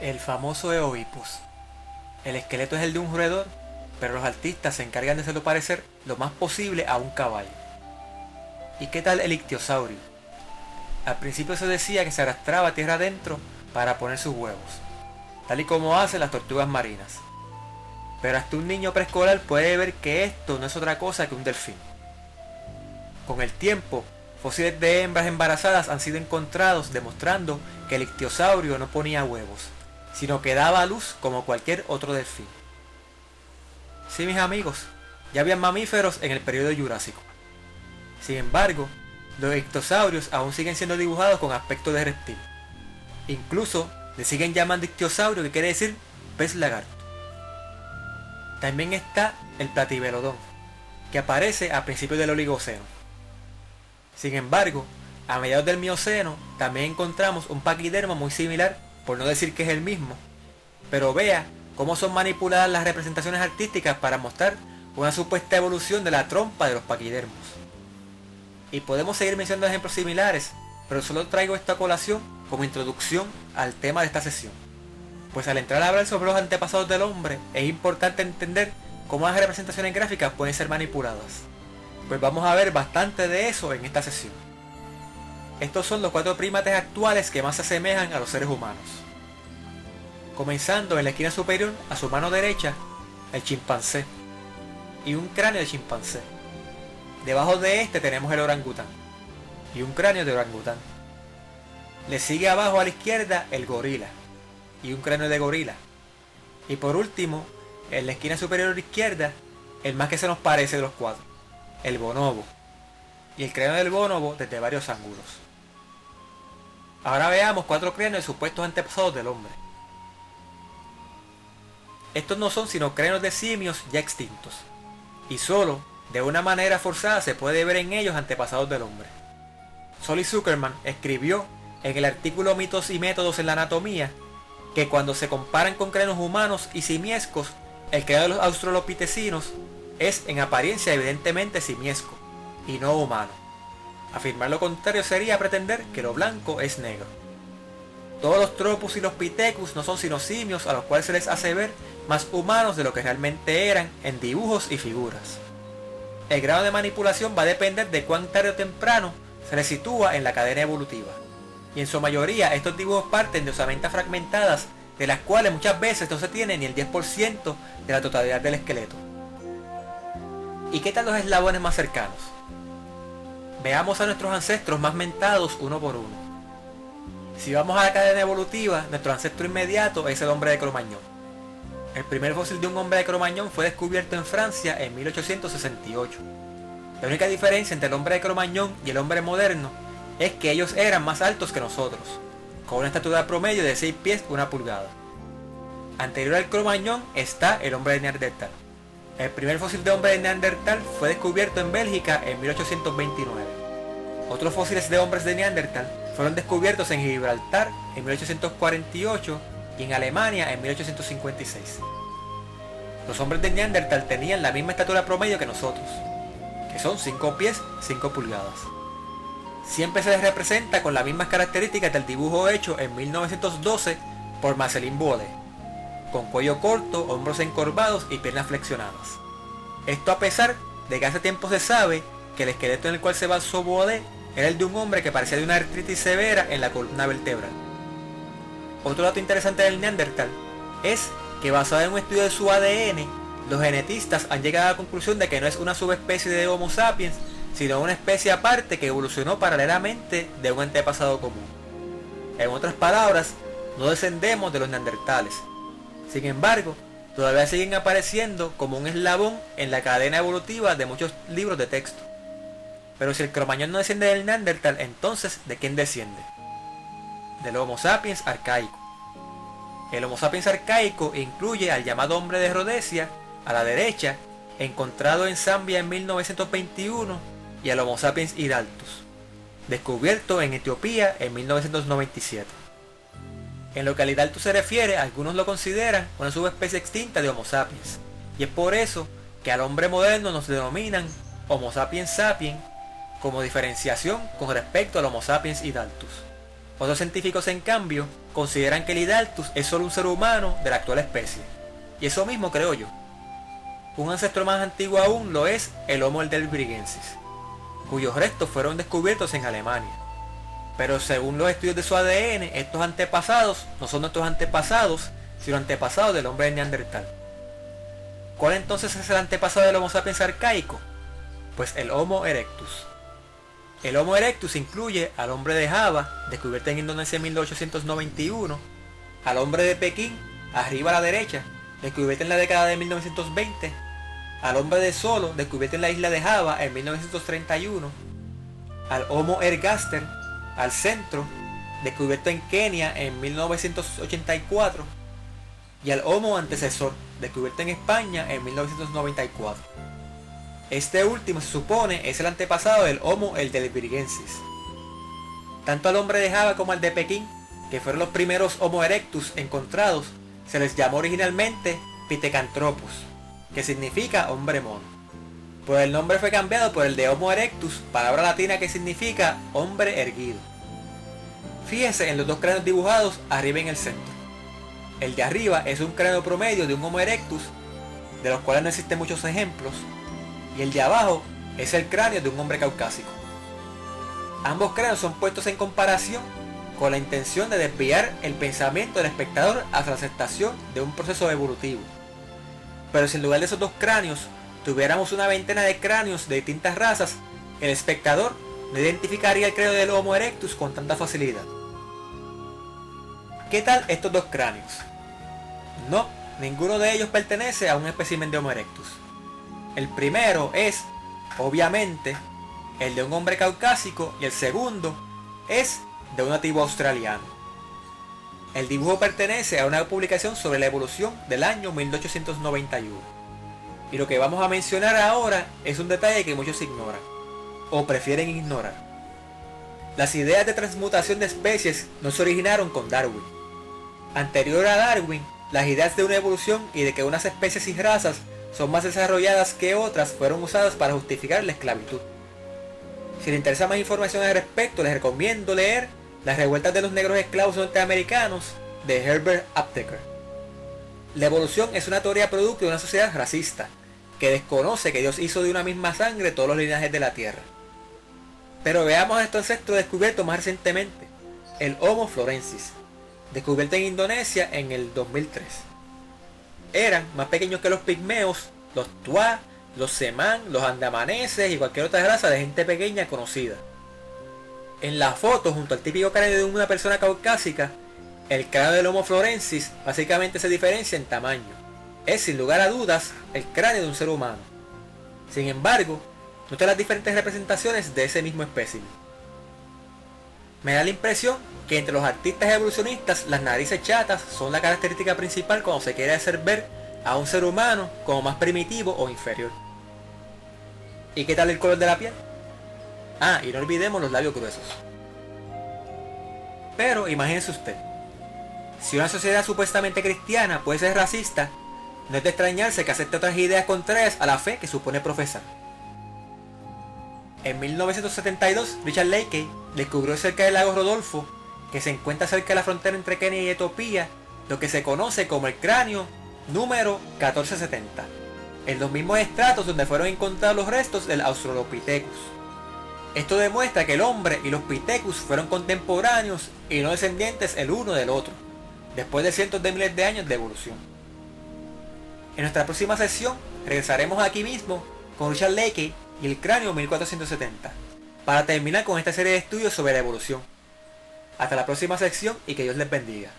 El famoso Eohippus. El esqueleto es el de un roedor, pero los artistas se encargan de hacerlo parecer lo más posible a un caballo. ¿Y qué tal el ictiosaurio? Al principio se decía que se arrastraba tierra adentro para poner sus huevos, tal y como hacen las tortugas marinas. Pero hasta un niño preescolar puede ver que esto no es otra cosa que un delfín. Con el tiempo, fósiles de hembras embarazadas han sido encontrados demostrando que el ictiosaurio no ponía huevos, sino que daba a luz como cualquier otro delfín. Sí, mis amigos, ya habían mamíferos en el periodo Jurásico. Sin embargo, los ictiosaurios aún siguen siendo dibujados con aspecto de reptil. Incluso le siguen llamando ictiosaurio, que quiere decir pez lagarto. También está el platibelodón, que aparece a principios del Oligoceno. Sin embargo, a mediados del Mioceno también encontramos un paquidermo muy similar, por no decir que es el mismo. Pero vea cómo son manipuladas las representaciones artísticas para mostrar una supuesta evolución de la trompa de los paquidermos. Y podemos seguir mencionando ejemplos similares, pero solo traigo esta colación como introducción al tema de esta sesión. Pues al entrar a hablar sobre los antepasados del hombre, es importante entender cómo las representaciones gráficas pueden ser manipuladas. Pues vamos a ver bastante de eso en esta sesión. Estos son los 4 primates actuales que más se asemejan a los seres humanos. Comenzando en la esquina superior, a su mano derecha, el chimpancé y un cráneo de chimpancé. Debajo de este tenemos el orangután y un cráneo de orangután. Le sigue abajo a la izquierda el gorila y un cráneo de gorila. Y por último, en la esquina superior izquierda, el más que se nos parece de los 4, el bonobo, y el cráneo del bonobo desde varios ángulos. Ahora veamos 4 cráneos de supuestos antepasados del hombre. Estos no son sino cráneos de simios ya extintos, y solo de una manera forzada se puede ver en ellos antepasados del hombre. Solly Zuckerman escribió en el artículo Mitos y métodos en la anatomía que cuando se comparan con cráneos humanos y simiescos, el cráneo de los australopitecinos es en apariencia evidentemente simiesco y no humano. Afirmar lo contrario sería pretender que lo blanco es negro. Todos los Tropus y los Pithecus no son sino simios a los cuales se les hace ver más humanos de lo que realmente eran en dibujos y figuras. El grado de manipulación va a depender de cuán tarde o temprano se les sitúa en la cadena evolutiva. Y en su mayoría estos dibujos parten de osamentas fragmentadas, de las cuales muchas veces no se tiene ni el 10% de la totalidad del esqueleto. ¿Y qué tal los eslabones más cercanos? Veamos a nuestros ancestros más mentados uno por uno. Si vamos a la cadena evolutiva, nuestro ancestro inmediato es el hombre de Cro-Magnon. El primer fósil de un hombre de Cro-Magnon fue descubierto en Francia en 1868. La única diferencia entre el hombre de Cro-Magnon y el hombre moderno es que ellos eran más altos que nosotros, con una estatura promedio de 6 pies 1 pulgada. Anterior al Cro-Magnon está el hombre de Neandertal. El primer fósil de hombre de Neandertal fue descubierto en Bélgica en 1829. Otros fósiles de hombres de Neandertal fueron descubiertos en Gibraltar en 1848 y en Alemania en 1856. Los hombres de Neandertal tenían la misma estatura promedio que nosotros, que son 5 pies 5 pulgadas. Siempre se les representa con las mismas características del dibujo hecho en 1912 por Marceline Bode, con cuello corto, hombros encorvados y piernas flexionadas. Esto a pesar de que hace tiempo se sabe que el esqueleto en el cual se basó Bode era el de un hombre que parecía de una artritis severa en la columna vertebral. Otro dato interesante del Neandertal es que basado en un estudio de su ADN, los genetistas han llegado a la conclusión de que no es una subespecie de Homo sapiens, sino una especie aparte que evolucionó paralelamente de un antepasado común. En otras palabras, no descendemos de los neandertales. Sin embargo, todavía siguen apareciendo como un eslabón en la cadena evolutiva de muchos libros de texto. Pero si el Cro-Magnon no desciende del Neandertal, entonces ¿de quién desciende? Del Homo sapiens arcaico. El Homo sapiens arcaico incluye al llamado hombre de Rhodesia, a la derecha, encontrado en Zambia en 1921, y al Homo sapiens hidaltus, descubierto en Etiopía en 1997. En lo que al hidaltus se refiere, algunos lo consideran una subespecie extinta de Homo sapiens, y es por eso que al hombre moderno nos denominan Homo sapiens sapiens, como diferenciación con respecto al Homo sapiens hidaltus. Otros científicos, en cambio, consideran que el Hidaltus es solo un ser humano de la actual especie. Y eso mismo creo yo. Un ancestro más antiguo aún lo es el Homo heidelbergensis, cuyos restos fueron descubiertos en Alemania. Pero según los estudios de su ADN, estos antepasados no son nuestros antepasados, sino antepasados del hombre de Neandertal. ¿Cuál entonces es el antepasado del Homo sapiens arcaico? Pues el Homo erectus. El Homo erectus incluye al hombre de Java, descubierto en Indonesia en 1891, al hombre de Pekín, arriba a la derecha, descubierto en la década de 1920, al hombre de Solo, descubierto en la isla de Java en 1931, al Homo ergaster, al centro, descubierto en Kenia en 1984, y al Homo antecesor, descubierto en España en 1994. Este último se supone es el antepasado del Homo heidelbergensis. Tanto al hombre de Java como al de Pekín, que fueron los primeros Homo erectus encontrados, se les llamó originalmente Pithecanthropus, que significa hombre mono. Pues el nombre fue cambiado por el de Homo erectus, palabra latina que significa hombre erguido. Fíjense en los dos cráneos dibujados arriba en el centro. El de arriba es un cráneo promedio de un Homo erectus, de los cuales no existen muchos ejemplos, y el de abajo es el cráneo de un hombre caucásico. Ambos cráneos son puestos en comparación con la intención de desviar el pensamiento del espectador hacia la aceptación de un proceso evolutivo. Pero si en lugar de esos dos cráneos tuviéramos una veintena de cráneos de distintas razas, el espectador no identificaría el cráneo del Homo erectus con tanta facilidad. ¿Qué tal estos dos cráneos? No, ninguno de ellos pertenece a un espécimen de Homo erectus. El primero es, obviamente, el de un hombre caucásico y el segundo es de un nativo australiano. El dibujo pertenece a una publicación sobre la evolución del año 1891. Y lo que vamos a mencionar ahora es un detalle que muchos ignoran, o prefieren ignorar. Las ideas de transmutación de especies no se originaron con Darwin. Anterior a Darwin, las ideas de una evolución y de que unas especies y razas son más desarrolladas que otras fueron usadas para justificar la esclavitud. Si les interesa más información al respecto, les recomiendo leer Las revueltas de los negros esclavos norteamericanos de Herbert Aptheker. La evolución es una teoría producto de una sociedad racista, que desconoce que Dios hizo de una misma sangre todos los linajes de la tierra. Pero veamos a estos ancestros descubiertos más recientemente, el Homo florensis, descubierto en Indonesia en el 2003. Eran más pequeños que los pigmeos, los tuá, los semán, los andamaneses y cualquier otra raza de gente pequeña conocida. En la foto, junto al típico cráneo de una persona caucásica, el cráneo del Homo florensis básicamente se diferencia en tamaño. Es sin lugar a dudas el cráneo de un ser humano. Sin embargo, noten las diferentes representaciones de ese mismo espécimen. Me da la impresión que entre los artistas evolucionistas las narices chatas son la característica principal cuando se quiere hacer ver a un ser humano como más primitivo o inferior. ¿Y qué tal el color de la piel? Ah, y no olvidemos los labios gruesos. Pero imagínese usted, si una sociedad supuestamente cristiana puede ser racista, no es de extrañarse que acepte otras ideas contrarias a la fe que supone profesar. En 1972, Richard Leakey descubrió cerca del lago Rodolfo, que se encuentra cerca de la frontera entre Kenia y Etiopía, lo que se conoce como el cráneo número 1470, en los mismos estratos donde fueron encontrados los restos del Australopithecus. Esto demuestra que el hombre y los Pithecus fueron contemporáneos y no descendientes el uno del otro, después de cientos de miles de años de evolución. En nuestra próxima sesión regresaremos aquí mismo con Richard Leakey y el cráneo 1470, para terminar con esta serie de estudios sobre la evolución. Hasta la próxima sección y que Dios les bendiga.